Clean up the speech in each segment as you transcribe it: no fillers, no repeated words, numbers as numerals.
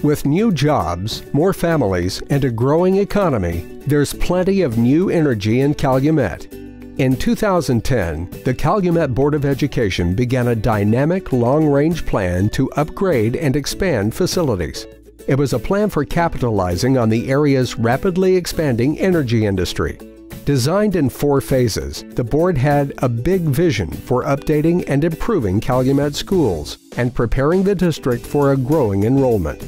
With new jobs, more families, and a growing economy, there's plenty of new energy in Calumet. In 2010, the Calumet Board of Education began a dynamic long-range plan to upgrade and expand facilities. It was a plan for capitalizing on the area's rapidly expanding energy industry. Designed in 4 phases, the board had a big vision for updating and improving Calumet schools and preparing the district for a growing enrollment.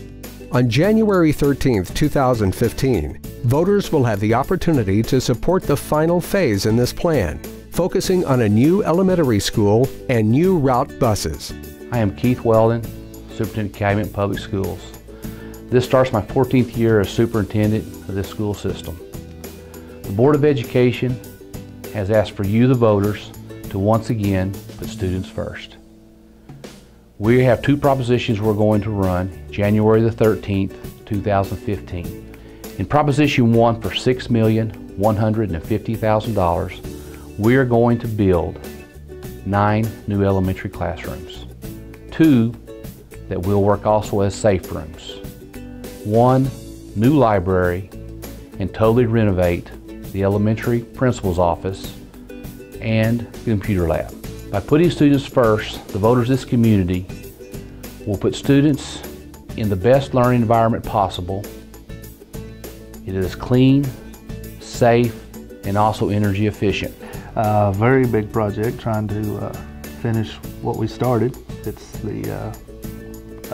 On January 13, 2015, voters will have the opportunity to support the final phase in this plan, focusing on a new elementary school and new route buses. I am Keith Weldon, Superintendent of Calumet Public Schools. This starts my 14th year as superintendent of this school system. The Board of Education has asked for you, the voters, to once again put students first. We have 2 propositions we're going to run January the 13th, 2015. In Proposition 1 for $6,150,000, we are going to build 9 new elementary classrooms. 2 that will work also as safe rooms. 1 new library, and totally renovate the elementary principal's office and computer lab. By putting students first, the voters of this community will put students in the best learning environment possible. It is clean, safe, and also energy efficient. Very big project, trying to finish what we started. It's the,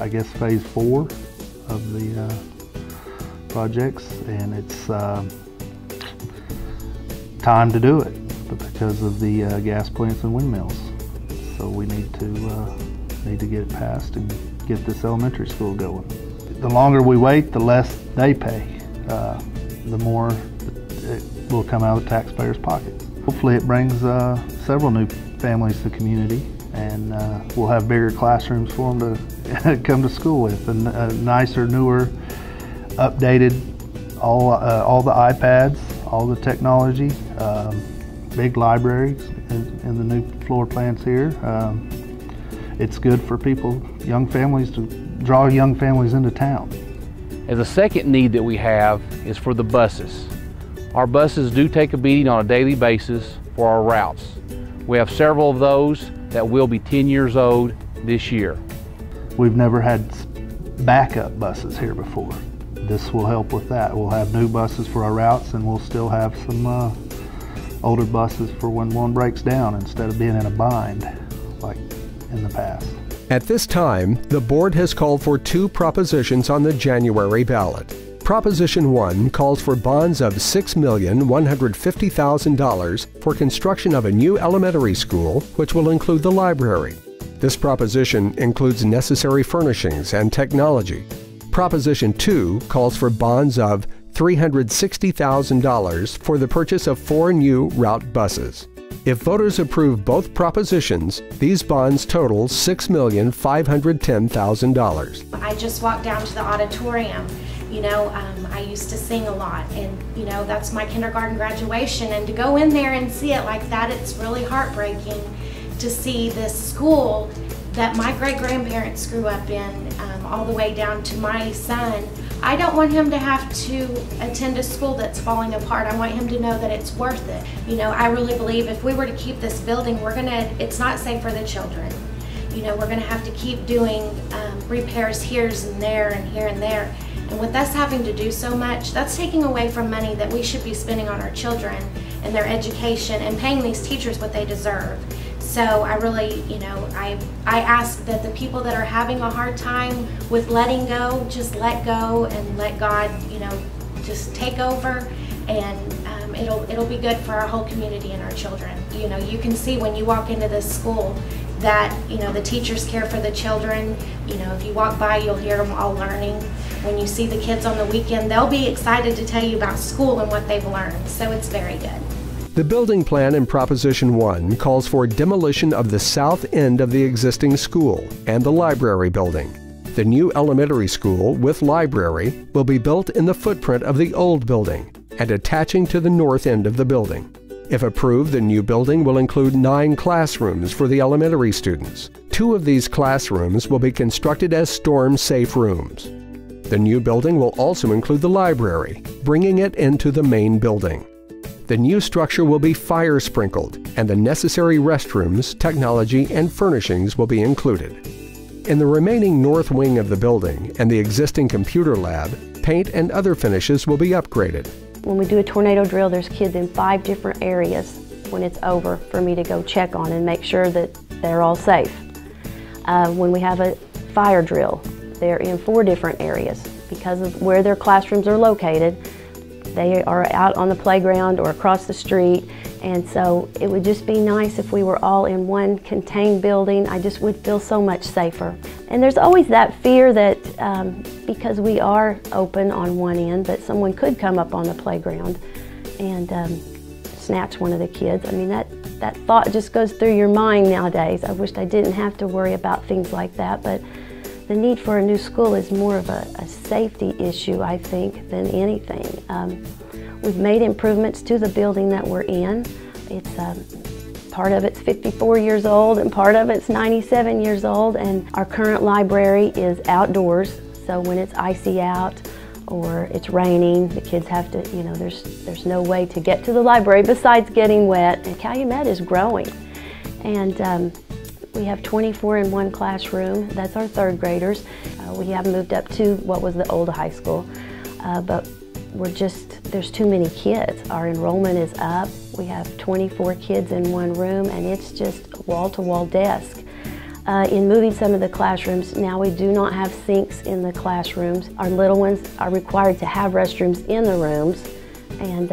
I guess, phase 4 of the projects, and it's time to do it because of the gas plants and windmills. So we need to get it passed and get this elementary school going. The longer we wait, the less they pay. The more it will come out of the taxpayers' pockets. Hopefully it brings several new families to the community, and we'll have bigger classrooms for them to come to school with, and nicer, newer, updated, all the iPads, all the technology, big libraries in the new floor plans here. It's good for people, young families, to draw young families into town. As a second need that we have is for the buses. Our buses do take a beating on a daily basis for our routes. We have several of those that will be 10 years old this year. We've never had backup buses here before. This will help with that. We'll have new buses for our routes, and we'll still have some older buses for when one breaks down instead of being in a bind like in the past. At this time, the board has called for 2 propositions on the January ballot. Proposition 1 calls for bonds of $6,150,000 for construction of a new elementary school, which will include the library. This proposition includes necessary furnishings and technology. Proposition 2 calls for bonds of $360,000 for the purchase of 4 new route buses. If voters approve both propositions, these bonds total $6,510,000. I just walked down to the auditorium. You know, I used to sing a lot, and you know, that's my kindergarten graduation, and to go in there and see it like that, it's really heartbreaking to see this school that my great-grandparents grew up in, all the way down to my son. I don't want him to have to attend a school that's falling apart. I want him to know that it's worth it. You know, I really believe if we were to keep this building, it's not safe for the children. You know, we're gonna have to keep doing repairs here and there and here and there. And with us having to do so much, that's taking away from money that we should be spending on our children and their education and paying these teachers what they deserve. So I really, you know, I ask that the people that are having a hard time with letting go, just let go and let God, you know, just take over, and it'll be good for our whole community and our children. You know, you can see when you walk into this school that, you know, the teachers care for the children. You know, if you walk by, you'll hear them all learning. When you see the kids on the weekend, they'll be excited to tell you about school and what they've learned. So it's very good. The building plan in Proposition 1 calls for demolition of the south end of the existing school and the library building. The new elementary school with library will be built in the footprint of the old building and attaching to the north end of the building. If approved, the new building will include 9 classrooms for the elementary students. 2 of these classrooms will be constructed as storm-safe rooms. The new building will also include the library, bringing it into the main building. The new structure will be fire sprinkled, and the necessary restrooms, technology, and furnishings will be included. In the remaining north wing of the building and the existing computer lab, paint and other finishes will be upgraded. When we do a tornado drill, there's kids in 5 different areas when it's over for me to go check on and make sure that they're all safe. When we have a fire drill, they're in 4 different areas. Because of where their classrooms are located, they are out on the playground or across the street, and so it would just be nice if we were all in one contained building. I just would feel so much safer. And there's always that fear that because we are open on one end, that someone could come up on the playground and snatch one of the kids. I mean, that thought just goes through your mind nowadays. I wished I didn't have to worry about things like that, but the need for a new school is more of a safety issue, I think, than anything. We've made improvements to the building that we're in. It's part of it's 54 years old and part of it's 97 years old, and our current library is outdoors, so when it's icy out or it's raining, the kids have to, you know, there's no way to get to the library besides getting wet. And Calumet is growing, and we have 24 in one classroom. That's our 3rd graders. We have moved up to what was the old high school, but there's too many kids. Our enrollment is up. We have 24 kids in one room, and it's just wall-to-wall desk. In moving some of the classrooms, now we do not have sinks in the classrooms. Our little ones are required to have restrooms in the rooms, and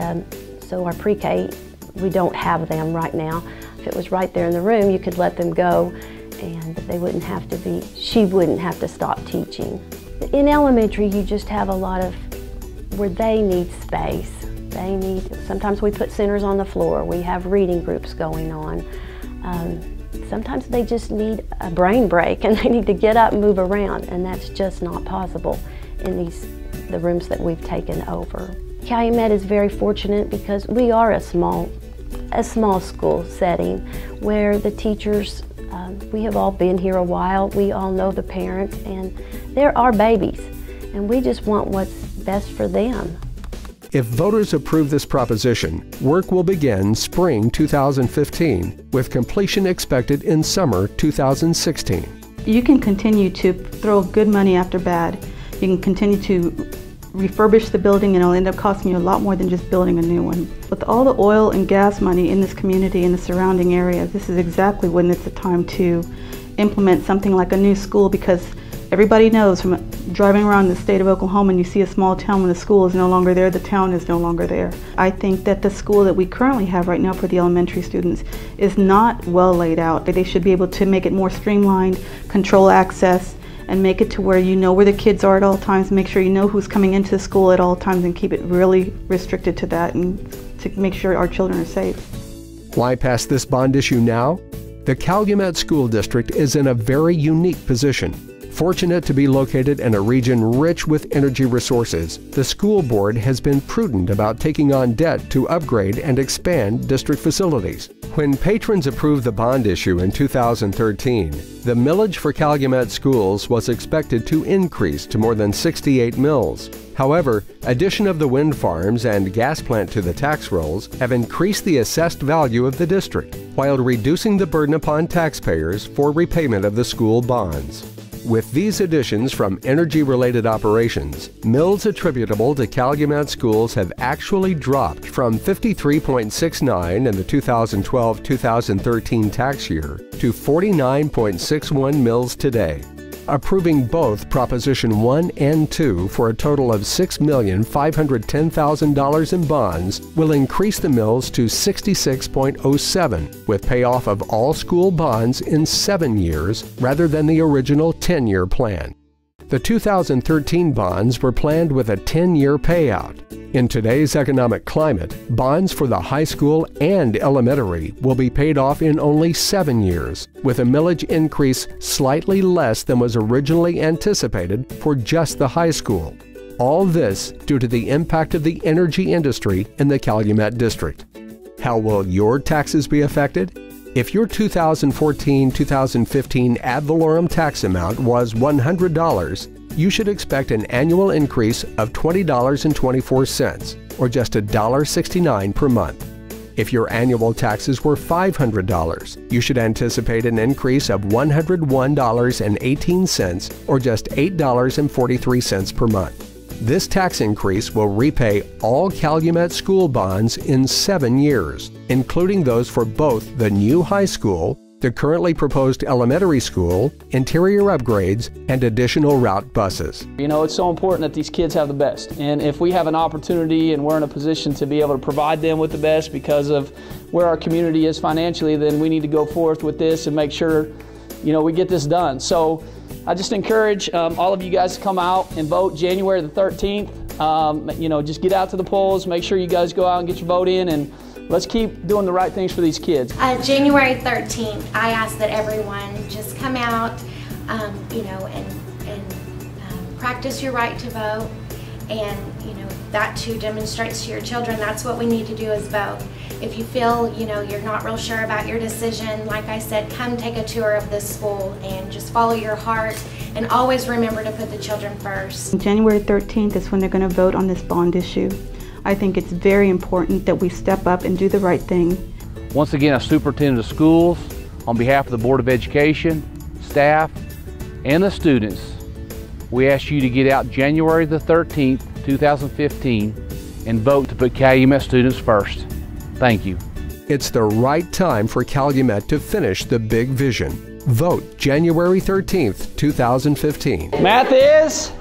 so our pre-K, we don't have them right now. If it was right there in the room, you could let them go, and they wouldn't have to be, she wouldn't have to stop teaching. In elementary, you just have a lot of where they need space. Sometimes we put centers on the floor. We have reading groups going on. Sometimes they just need a brain break and they need to get up and move around, and that's just not possible in the rooms that we've taken over. Calumet is very fortunate because we are a small school setting where the teachers, we have all been here a while, we all know the parents, and they're our babies, and we just want what's best for them. If voters approve this proposition, work will begin spring 2015, with completion expected in summer 2016. You can continue to throw good money after bad. You can continue to refurbish the building, and it'll end up costing you a lot more than just building a new one. With all the oil and gas money in this community and the surrounding areas, this is exactly when it's the time to implement something like a new school, because everybody knows from driving around the state of Oklahoma, and you see a small town when the school is no longer there, the town is no longer there. I think that the school that we currently have right now for the elementary students is not well laid out. They should be able to make it more streamlined, control access, and make it to where you know where the kids are at all times, make sure you know who's coming into the school at all times, and keep it really restricted to that, and to make sure our children are safe. Why pass this bond issue now? The Calumet School District is in a very unique position. Fortunate to be located in a region rich with energy resources, the school board has been prudent about taking on debt to upgrade and expand district facilities. When patrons approved the bond issue in 2013, the millage for Calumet schools was expected to increase to more than 68 mills. However, addition of the wind farms and gas plant to the tax rolls have increased the assessed value of the district, while reducing the burden upon taxpayers for repayment of the school bonds. With these additions from energy-related operations, mills attributable to Calumet schools have actually dropped from 53.69 in the 2012-2013 tax year to 49.61 mills today. Approving both Proposition 1 and 2 for a total of $6,510,000 in bonds will increase the mills to 66.07, with payoff of all school bonds in 7 years rather than the original 10-year plan. The 2013 bonds were planned with a 10-year payout. In today's economic climate, bonds for the high school and elementary will be paid off in only 7 years, with a millage increase slightly less than was originally anticipated for just the high school. All this due to the impact of the energy industry in the Calumet district. How will your taxes be affected? If your 2014-2015 ad valorem tax amount was $100, you should expect an annual increase of $20.24, or just $1.69 per month. If your annual taxes were $500, you should anticipate an increase of $101.18, or just $8.43 per month. This tax increase will repay all Calumet school bonds in 7 years, including those for both the new high school, the currently proposed elementary school, interior upgrades, and additional route buses. You know, it's so important that these kids have the best. And if we have an opportunity and we're in a position to be able to provide them with the best because of where our community is financially, then we need to go forth with this and make sure, you know, we get this done. So I just encourage all of you guys to come out and vote January the 13th. You know, just get out to the polls, make sure you guys go out and get your vote in, and let's keep doing the right things for these kids. January 13th, I ask that everyone just come out, you know, and practice your right to vote, and you know that too demonstrates to your children. That's what we need to do is vote. If you feel, you know, you're not real sure about your decision, like I said, come take a tour of this school and just follow your heart, and always remember to put the children first. January 13th is when they're going to vote on this bond issue. I think it's very important that we step up and do the right thing. Once again, as superintendent of schools, on behalf of the Board of Education, staff, and the students, we ask you to get out January the 13th, 2015, and vote to put Calumet students first. Thank you. It's the right time for Calumet to finish the big vision. Vote January 13th, 2015. Math is?